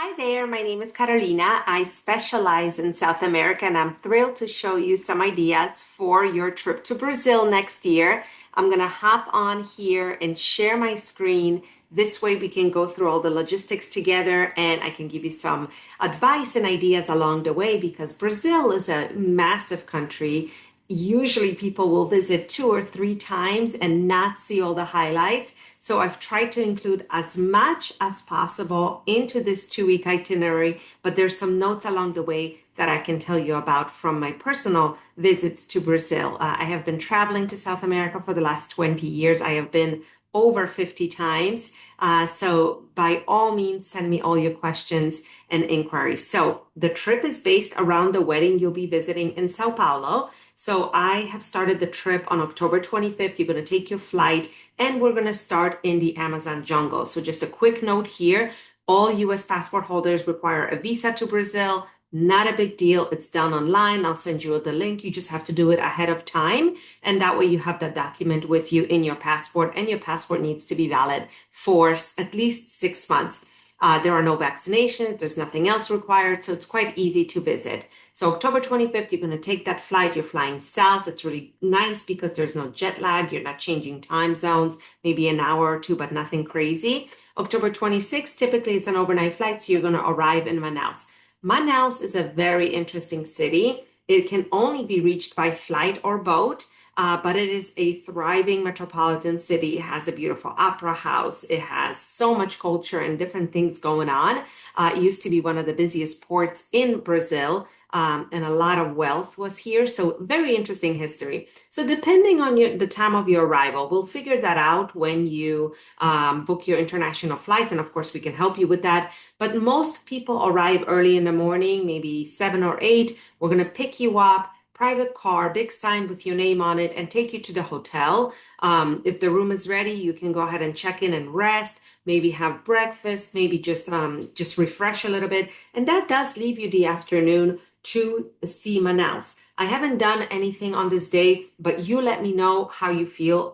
Hi there, my name is Carolina. I specialize in South America and I'm thrilled to show you some ideas for your trip to Brazil next year. I'm going to hop on here and share my screen. This way we can go through all the logistics together and I can give you some advice and ideas along the way because Brazil is a massive country. Usually people will visit 2 or 3 times and not see all the highlights. So I've tried to include as much as possible into this 2 week itinerary, but there's some notes along the way that I can tell you about from my personal visits to Brazil. I have been traveling to South America for the last 20 years. I have been over 50 times. So by all means, send me all your questions and inquiries. So the trip is based around the wedding you'll be visiting in Sao Paulo. So I have started the trip on October 25th. You're going to take your flight and we're going to start in the Amazon jungle. So just a quick note here, all US passport holders require a visa to Brazil. Not a big deal. It's done online. I'll send you the link. You just have to do it ahead of time. And that way you have that document with you in your passport, and your passport needs to be valid for at least 6 months. There are no vaccinations. There's nothing else required. So it's quite easy to visit. So October 25th, you're going to take that flight. You're flying south. It's really nice because there's no jet lag. You're not changing time zones, maybe an hour or two, but nothing crazy. October 26th, typically it's an overnight flight. So you're going to arrive in Manaus. Manaus is a very interesting city. It can only be reached by flight or boat, but it is a thriving metropolitan city. It has a beautiful opera house. It has so much culture and different things going on. It used to be one of the busiest ports in Brazil, and a lot of wealth was here. So very interesting history. So depending on the time of your arrival, we'll figure that out when you book your international flights. And of course, we can help you with that. But most people arrive early in the morning, maybe 7 or 8. We're going to pick you up, private car, big sign with your name on it, and take you to the hotel. If the room is ready, you can go ahead and check in and rest, maybe have breakfast, maybe just refresh a little bit. And that does leave you the afternoon to see Manaus. I haven't done anything on this day, but you let me know how you feel.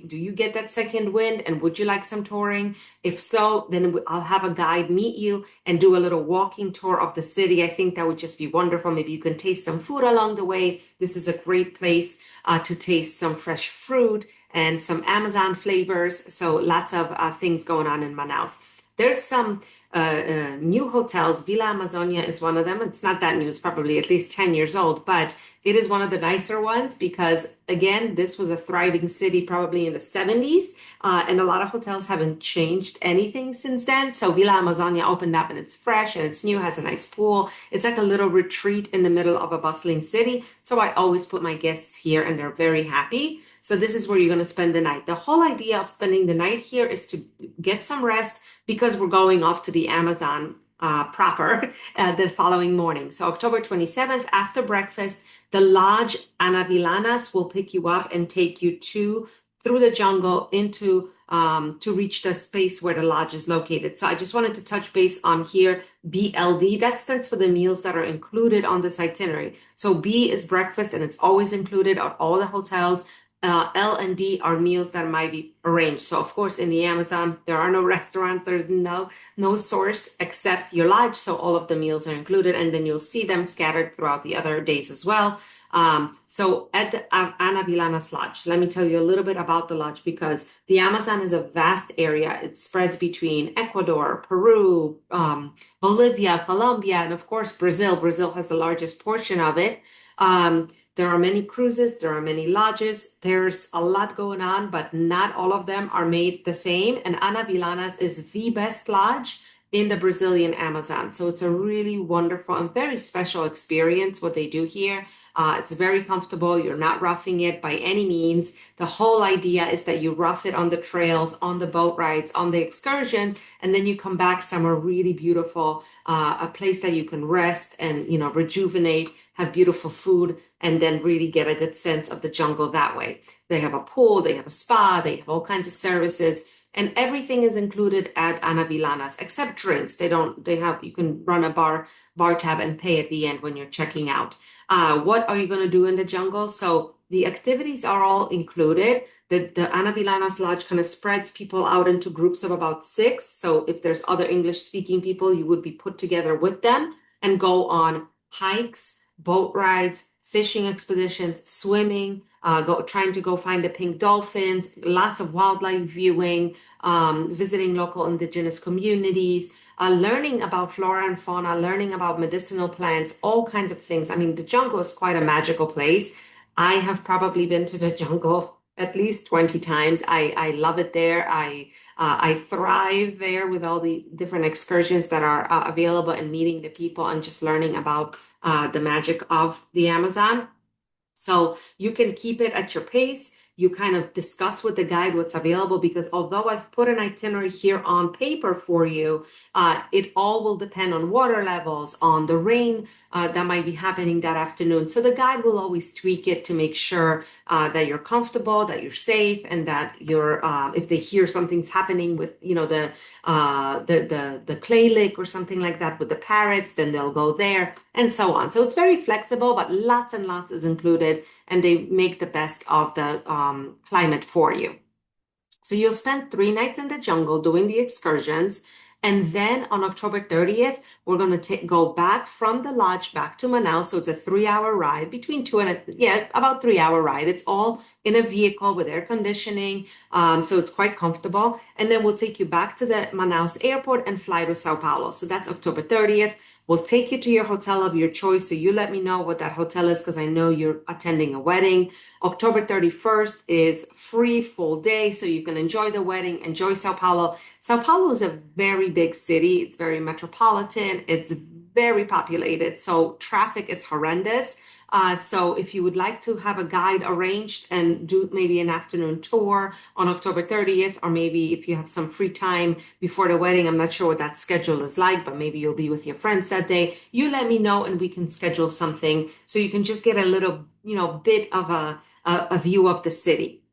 Do you get that second wind, and would you like some touring? If so, then I'll have a guide meet you and do a little walking tour of the city. I think that would just be wonderful. Maybe you can taste some food along the way. This is a great place to taste some fresh fruit and some Amazon flavors. So lots of things going on in Manaus. There's some new hotels. Villa Amazonia is one of them. It's not that new. It's probably at least 10 years old, but it is one of the nicer ones because, again, this was a thriving city probably in the 70s, and a lot of hotels haven't changed anything since then. So Villa Amazonia opened up and it's fresh and it's new, has a nice pool. It's like a little retreat in the middle of a bustling city. So I always put my guests here and they're very happy. So this is where you're going to spend the night. The whole idea of spending the night here is to get some rest because we're going off to the Amazon proper the following morning. So October 27th, after breakfast, the lodge Anavilanas will pick you up and take you through the jungle into to reach the space where the lodge is located. So I just wanted to touch base on here, BLD. That stands for the meals that are included on this itinerary. So B is breakfast, and it's always included at all the hotels. L and D are meals that might be arranged. So of course, in the Amazon, there are no restaurants. There's no source except your lodge. So all of the meals are included, and then you'll see them scattered throughout the other days as well. So at the Ana Vilanas Lodge, let me tell you a little bit about the lodge because the Amazon is a vast area. It spreads between Ecuador, Peru, Bolivia, Colombia, and of course, Brazil. Brazil has the largest portion of it. There are many cruises, there are many lodges, there's a lot going on, but not all of them are made the same. And Ana Vilanas is the best lodge in the Brazilian Amazon. So it's a really wonderful and very special experience what they do here. It's very comfortable. You're not roughing it by any means. The whole idea is that you rough it on the trails, on the boat rides, on the excursions, and then you come back somewhere really beautiful, a place that you can rest and, rejuvenate, have beautiful food, and then really get a good sense of the jungle that way. They have a pool, they have a spa, they have all kinds of services. And everything is included at Ana Vilanas except drinks. You can run a bar tab and pay at the end when you're checking out. What are you going to do in the jungle? So the activities are all included. The Ana Vilanas Lodge kind of spreads people out into groups of about six. So if there's other English speaking people, you would be put together with them and go on hikes, boat rides, fishing expeditions, swimming, trying to go find the pink dolphins, lots of wildlife viewing, visiting local indigenous communities, learning about flora and fauna, learning about medicinal plants, all kinds of things. I mean, the jungle is quite a magical place. I have probably been to the jungle at least 20 times. I love it there. I thrive there with all the different excursions that are available and meeting the people and just learning about the magic of the Amazon. So you can keep it at your pace. You kind of discuss with the guide what's available because although I've put an itinerary here on paper for you, it all will depend on water levels, on the rain that might be happening that afternoon. So the guide will always tweak it to make sure that you're comfortable, that you're safe, and that you're if they hear something's happening with the clay lake or something like that with the parrots, then they'll go there and so on. So it's very flexible, but lots and lots is included, and they make the best of the climate for you. So you'll spend 3 nights in the jungle doing the excursions. And then on October 30th, we're going to go back from the lodge back to Manaus. So it's a 3-hour ride between about 3-hour ride. It's all in a vehicle with air conditioning. So it's quite comfortable. And then we'll take you back to the Manaus airport and fly to Sao Paulo. So that's October 30th. We'll take you to your hotel of your choice. So you let me know what that hotel is because I know you're attending a wedding. October 31st is free full day. So you can enjoy the wedding, enjoy Sao Paulo. Sao Paulo is a very big city. It's very metropolitan. It's very populated. So traffic is horrendous. So if you would like to have a guide arranged and do maybe an afternoon tour on October 30th, or maybe if you have some free time before the wedding, I'm not sure what that schedule is like, but maybe you'll be with your friends that day. You let me know and we can schedule something so you can just get a little, bit of a view of the city.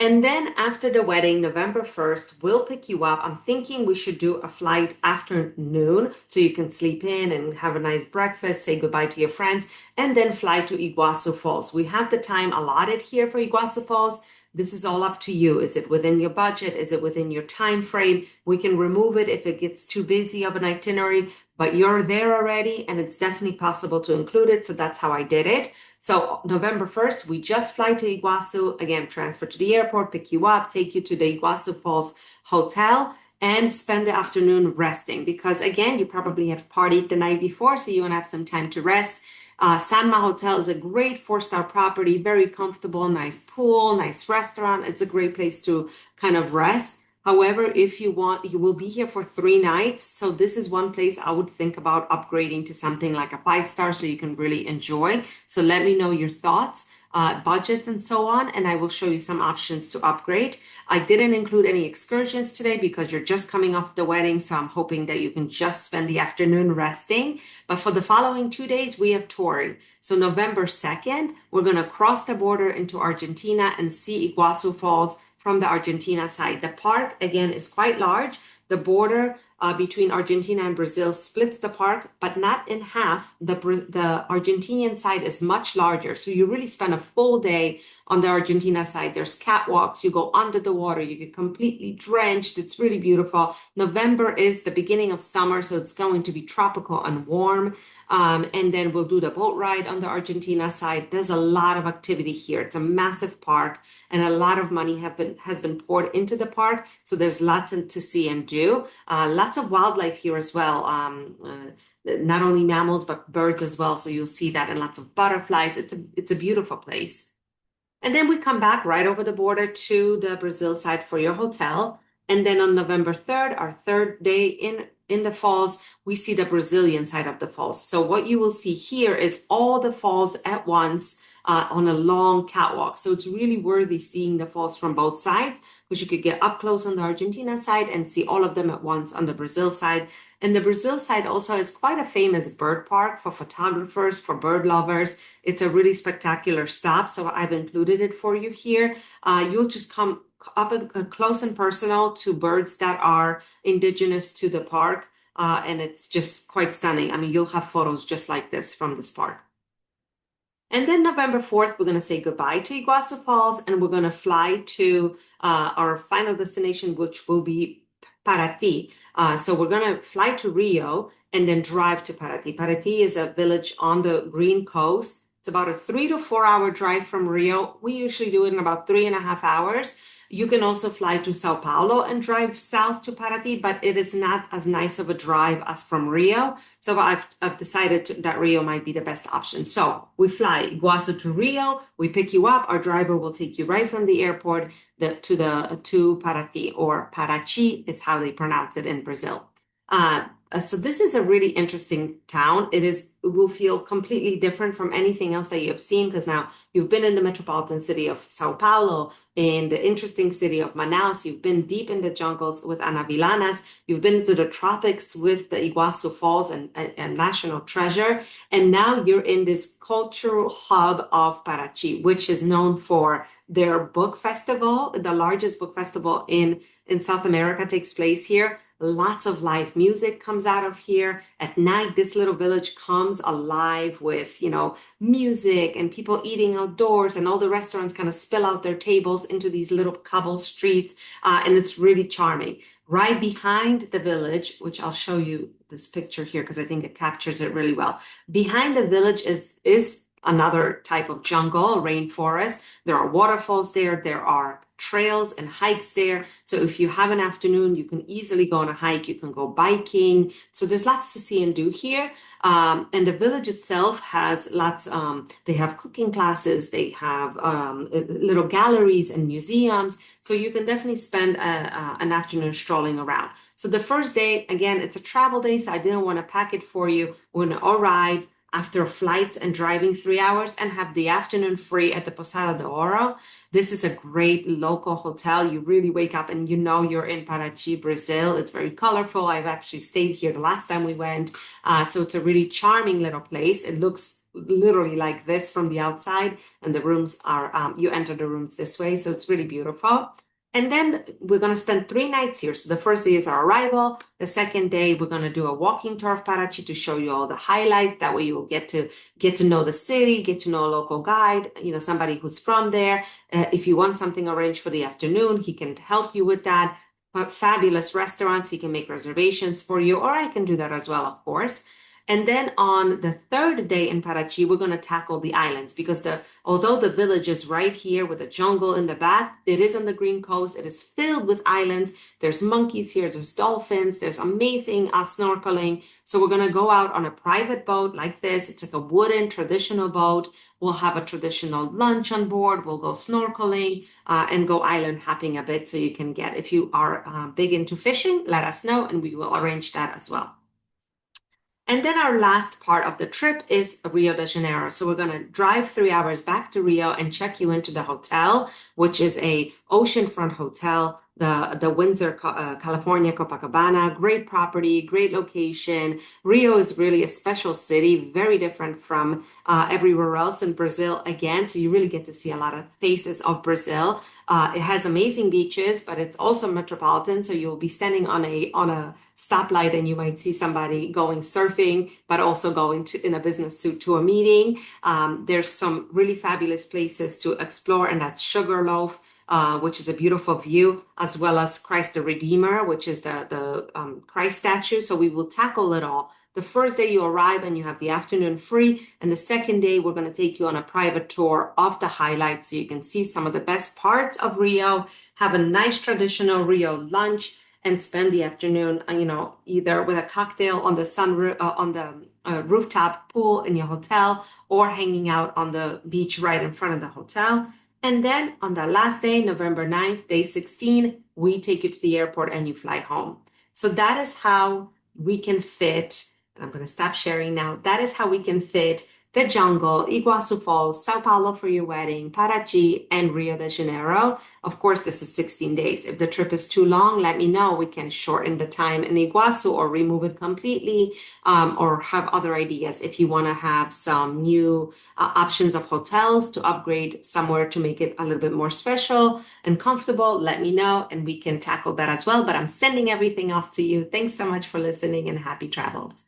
And then after the wedding, November 1st, we'll pick you up. I'm thinking we should do a flight afternoon so you can sleep in and have a nice breakfast, say goodbye to your friends, and then fly to Iguazu Falls. We have the time allotted here for Iguazu Falls. This is all up to you. Is it within your budget? Is it within your time frame? We can remove it if it gets too busy of an itinerary, but you're there already and it's definitely possible to include it. So that's how I did it. So November 1st, we just fly to Iguazu, again, transfer to the airport, pick you up, take you to the Iguazu Falls Hotel, and spend the afternoon resting. Because again, you probably have partied the night before, so you want to have some time to rest. Sanma Hotel is a great 4-star property, very comfortable, nice pool, nice restaurant. It's a great place to kind of rest. However, if you want, you will be here for 3 nights. So this is one place I would think about upgrading to something like a 5-star so you can really enjoy. So let me know your thoughts, budgets, and so on, and I will show you some options to upgrade. I didn't include any excursions today because you're just coming off the wedding, so I'm hoping that you can just spend the afternoon resting. But for the following 2 days, we have touring. So November 2nd, we're going to cross the border into Argentina and see Iguazu Falls from the Argentina side. The park, again, is quite large. The border between Argentina and Brazil splits the park, but not in half. The Argentinian side is much larger. So you really spend a full day on the Argentina side. There's catwalks. You go under the water. You get completely drenched. It's really beautiful. November is the beginning of summer, so it's going to be tropical and warm. And then we'll do the boat ride on the Argentina side. There's a lot of activity here. It's a massive park, and a lot of money has been poured into the park. So there's lots to see and do. Lots of wildlife here as well. Not only mammals, but birds as well. So you'll see that, and lots of butterflies. It's a beautiful place. And then we come back right over the border to the Brazil side for your hotel. And then on November 3rd, our third day in the falls, we see the Brazilian side of the falls. So what you will see here is all the falls at once on a long catwalk. So it's really worthy seeing the falls from both sides because you could get up close on the Argentina side and see all of them at once on the Brazil side. And the Brazil side also is quite a famous bird park for photographers, for bird lovers. It's a really spectacular stop, so I've included it for you here. You'll just come up close and personal to birds that are indigenous to the park, and it's just quite stunning. I mean, you'll have photos just like this from this park. And then November 4th, we're going to say goodbye to Iguazu Falls and we're going to fly to our final destination, which will be Paraty. So we're going to fly to Rio and then drive to Paraty. Paraty is a village on the Green Coast. It's about a 3 to 4 hour drive from Rio. We usually do it in about 3.5 hours. You can also fly to Sao Paulo and drive south to Paraty, but it is not as nice of a drive as from Rio. So I've decided that Rio might be the best option. So we fly Iguazu to Rio, we pick you up. Our driver will take you right from the airport to Paraty, or Paraty is how they pronounce it in Brazil. So this is a really interesting town. It will feel completely different from anything else that you have seen, because now you've been in the metropolitan city of Sao Paulo, in the interesting city of Manaus. You've been deep in the jungles with Anavilanas. You've been to the tropics with the Iguazu Falls and National Treasure. And now you're in this cultural hub of Paraty, which is known for their book festival. The largest book festival in South America takes place here. Lots of live music comes out of here. At night, this little village comes alive with, music and people eating outdoors, and all the restaurants kind of spill out their tables into these little cobble streets. And it's really charming. Right behind the village, which I'll show you this picture here because I think it captures it really well. Behind the village is another type of jungle, a rainforest. There are waterfalls there. There are trails and hikes there. So if you have an afternoon, you can easily go on a hike. You can go biking. So there's lots to see and do here. And the village itself has lots, they have cooking classes. They have little galleries and museums. So you can definitely spend an afternoon strolling around. So the first day, again, it's a travel day, so I didn't want to pack it for you. We're going to arrive after flights and driving 3 hours and have the afternoon free at the Posada de Oro. This is a great local hotel. You really wake up and you're in Paraty, Brazil. It's very colorful. I've actually stayed here the last time we went. So it's a really charming little place. It looks literally like this from the outside, and the rooms are, you enter the rooms this way. So it's really beautiful. And then we're going to spend 3 nights here. So the first day is our arrival. The second day, we're going to do a walking tour of Paraty to show you all the highlights. That way you will get to know the city, get to know a local guide, somebody who's from there. If you want something arranged for the afternoon, he can help you with that. Fabulous restaurants, he can make reservations for you, or I can do that as well, of course. And then on the third day in Paraty, we're going to tackle the islands, because although the village is right here with a jungle in the back, it is on the Green Coast. It is filled with islands. There's monkeys here. There's dolphins. There's amazing snorkeling. So we're going to go out on a private boat like this. It's like a wooden traditional boat. We'll have a traditional lunch on board. We'll go snorkeling and go island hopping a bit. So you can if you are big into fishing, let us know and we will arrange that as well. And then our last part of the trip is Rio de Janeiro. So we're going to drive 3 hours back to Rio and check you into the hotel, which is a oceanfront hotel, the Windsor, California, Copacabana. Great property, great location. Rio is really a special city, very different from everywhere else in Brazil again. So you really get to see a lot of faces of Brazil. It has amazing beaches, but it's also metropolitan. So you'll be standing on a stoplight and you might see somebody going surfing, but also going in a business suit to a meeting. There's some really fabulous places to explore, and that's Sugarloaf, which is a beautiful view, as well as Christ the Redeemer, which is the Christ statue. So we will tackle it all. The first day you arrive and you have the afternoon free. And the second day, we're going to take you on a private tour of the highlights so you can see some of the best parts of Rio, have a nice traditional Rio lunch, and spend the afternoon, either with a cocktail on the rooftop pool in your hotel, or hanging out on the beach right in front of the hotel. And then on the last day, November 9th, day 16, we take you to the airport and you fly home. So that is how we can fit. And I'm going to stop sharing now. That is how we can fit the jungle, Iguazu Falls, Sao Paulo for your wedding, Paraty, and Rio de Janeiro. Of course, this is 16 days. If the trip is too long, let me know. We can shorten the time in Iguazu or remove it completely, or have other ideas. If you want to have some new options of hotels to upgrade somewhere to make it a little bit more special and comfortable, let me know and we can tackle that as well. But I'm sending everything off to you. Thanks so much for listening and happy travels.